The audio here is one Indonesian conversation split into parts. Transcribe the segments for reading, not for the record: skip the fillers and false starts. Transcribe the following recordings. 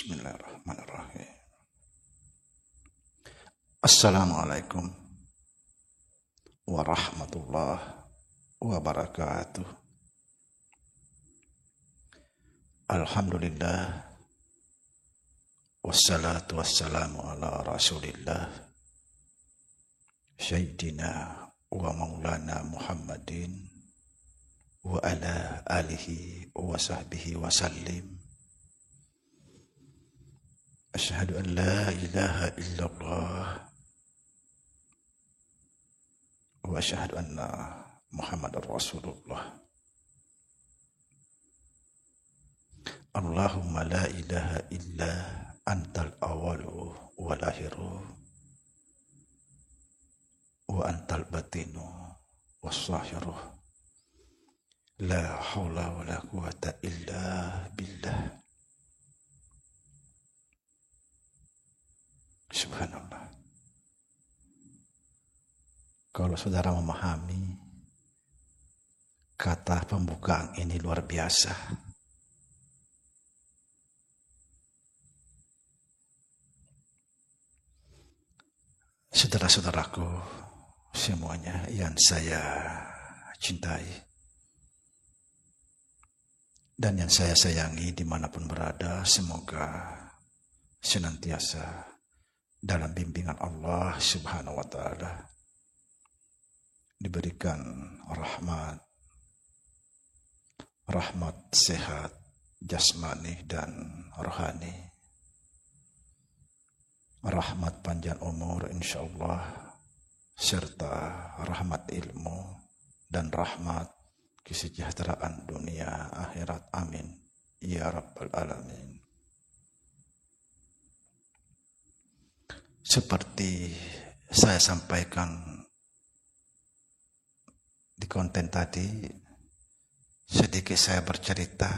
Bismillahirrahmanirrahim. Assalamualaikum warahmatullahi wabarakatuh. Alhamdulillah, wassalatu wassalamu ala rasulillah, Sayyidina wa maulana Muhammadin wa ala alihi wa sahbihi wa sallim. Asyhadu an la ilaha illallah wa asyhadu anna Muhammadar Rasulullah. Allahumma la ilaha illa antal awalu wal akhiru wa antal batinu was zahiru. La haula wa la quwata illa billah. Subhanallah. Kalau saudara memahami kata pembukaan ini luar biasa. Saudara-saudaraku semuanya yang saya cintai dan yang saya sayangi dimanapun berada, semoga senantiasa dalam bimbingan Allah Subhanahu wa ta'ala, diberikan rahmat sehat jasmani dan rohani, rahmat panjang umur insyaallah, serta rahmat ilmu dan rahmat kesejahteraan dunia akhirat. Amin ya rabbal alamin. Seperti saya sampaikan di konten tadi, sedikit saya bercerita.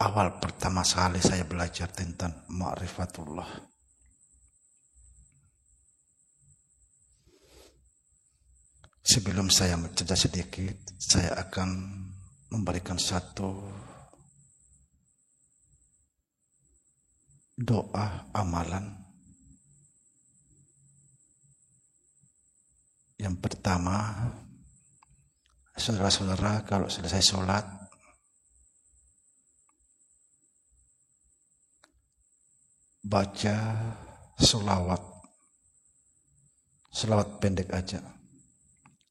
Awal pertama sekali saya belajar tentang ma'rifatullah. Sebelum saya mencerita sedikit, saya akan memberikan satu doa amalan. Yang pertama, saudara-saudara, kalau selesai sholat, baca sholawat pendek aja.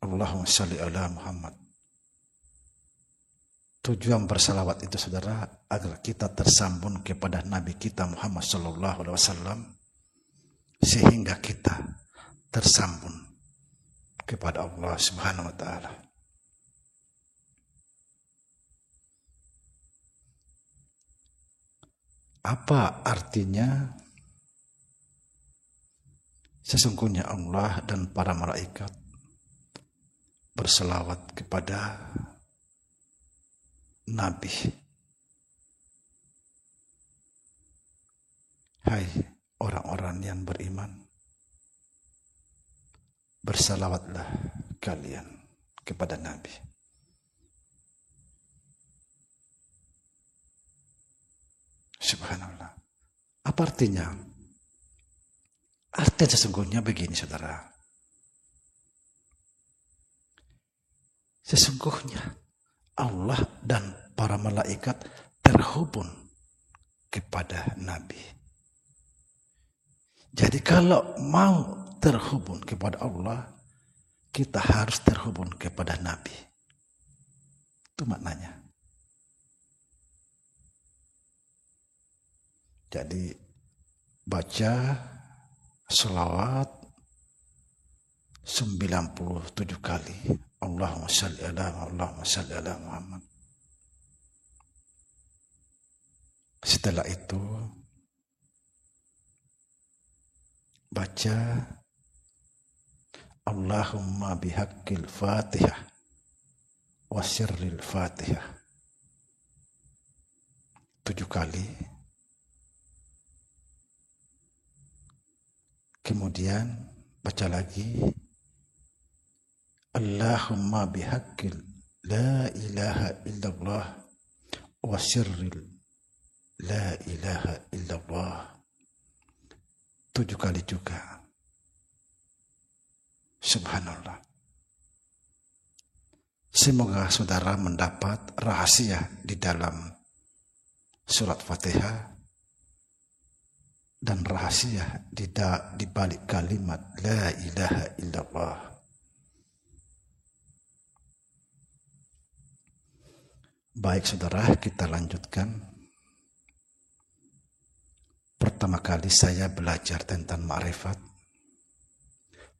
Allahumma sholli ala Muhammad. Tujuan bersalawat itu, saudara, agar kita tersambung kepada Nabi kita Muhammad sallallahu alaihi wasallam, sehingga kita tersambung kepada Allah Subhanahu wa taala. Apa artinya? Sesungguhnya Allah dan para malaikat berselawat kepada Nabi. Hai orang-orang yang beriman, bersalawatlah kalian kepada Nabi. Subhanallah. Apa artinya? Artinya sesungguhnya begini, saudara. Sesungguhnya Allah dan para malaikat terhubung kepada Nabi. Jadi kalau mau terhubung kepada Allah, kita harus terhubung kepada Nabi. Itu maknanya. Jadi baca sholawat 97 kali. Allahumma shalli ala Muhammad. Setelah itu baca Allahumma bihaqqil Fatihah wa sirril Fatihah 7 kali. Kemudian baca lagi Allahumma bihaqqil la ilaha illallah wa sirril la ilaha illallah 7 kali juga. Subhanallah. Semoga saudara mendapat rahasia di dalam surat Fatihah dan rahasia di balik kalimat la ilaha illallah. Baik saudara, kita lanjutkan. Pertama kali saya belajar tentang ma'rifat.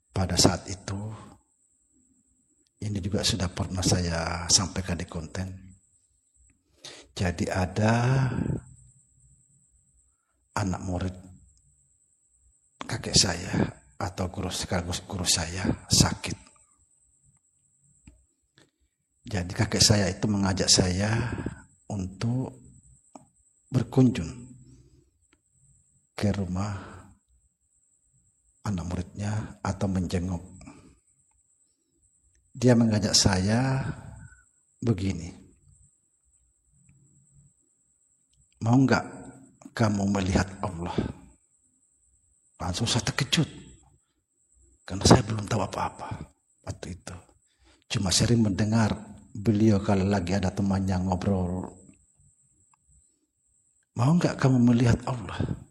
Pada saat itu, ini juga sudah pernah saya sampaikan di konten. Jadi ada anak murid kakek saya atau sekaligus guru saya sakit. Jadi kakek saya itu mengajak saya untuk berkunjung ke rumah anak muridnya atau menjenguk. Dia mengajak saya begini, mau enggak kamu melihat Allah? Langsung saya terkejut, karena saya belum tahu apa-apa waktu itu. Cuma sering mendengar beliau kalau lagi ada temannya ngobrol, mau enggak kamu melihat Allah?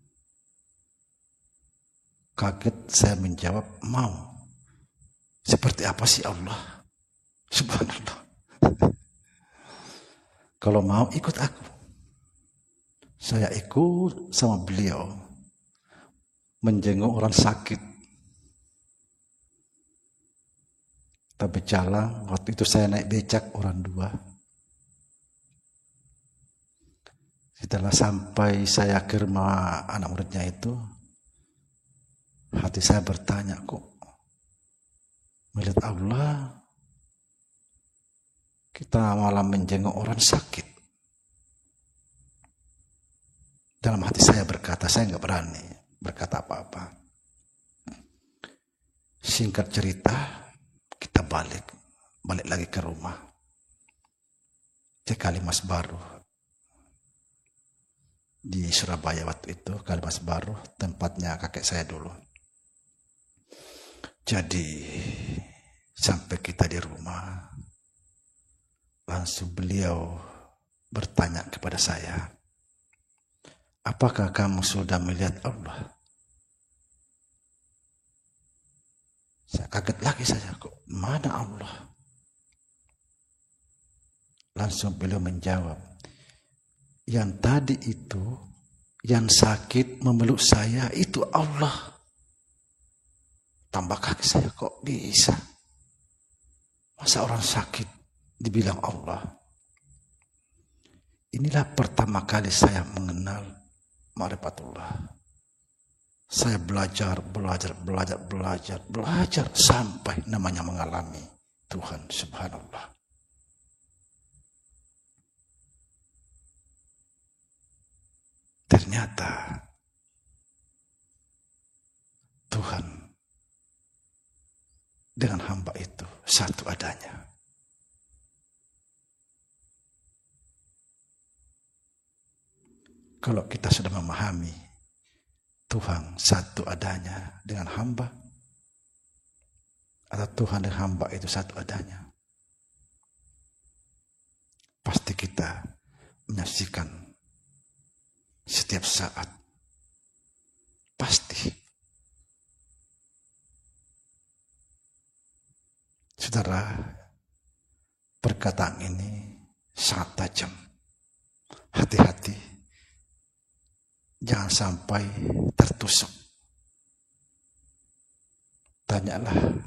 Kaget saya menjawab, mau. Seperti apa sih Allah? Subhanallah. Kalau mau ikut aku. Saya ikut sama beliau menjenguk orang sakit. Kita berjalan, waktu itu saya naik becak orang 2. Setelah sampai saya ke rumah anak muridnya itu, hati saya bertanya, kok melihat Allah kita malah menjenguk orang sakit. Dalam hati saya berkata, saya nggak berani berkata apa-apa. Singkat cerita, kita balik lagi ke rumah ke Kalimas Baru di Surabaya waktu itu. Kalimas Baru tempatnya kakek saya dulu. Jadi sampai kita di rumah, langsung beliau bertanya kepada saya, apakah kamu sudah melihat Allah? Saya kaget lagi, saya kok mana Allah? Langsung beliau menjawab, yang tadi itu, yang sakit memeluk saya itu Allah. Tambah kaget saya, kok bisa? Masa orang sakit dibilang Allah? Inilah pertama kali saya mengenal ma'rifatullah. Saya belajar sampai namanya mengalami Tuhan. Subhanallah. Ternyata Tuhan dengan hamba itu satu adanya. Kalau kita sudah memahami Tuhan satu adanya dengan hamba, atau Tuhan dan hamba itu satu adanya, pasti kita menyaksikan setiap saat. Pasti. Saudara, perkataan ini sangat tajam. Hati-hati, jangan sampai tertusuk. Tanyalah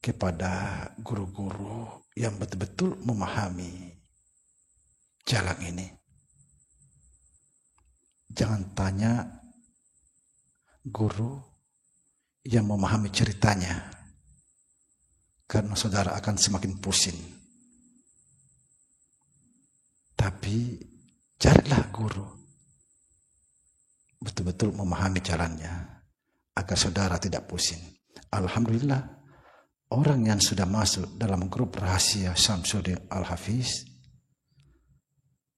kepada guru-guru yang betul-betul memahami jalan ini. Jangan tanya guru yang memahami ceritanya, karena saudara akan semakin pusing. Tapi carilah guru betul-betul memahami jalannya, agar saudara tidak pusing. Alhamdulillah, orang yang sudah masuk dalam grup rahasia Syamsuddin Al-Hafiz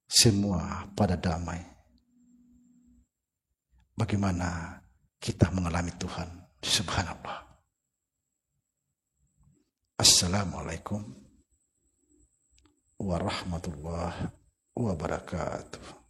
semua pada damai. Bagaimana kita mengalami Tuhan? Subhanallah. Assalamualaikum warahmatullahi wabarakatuh.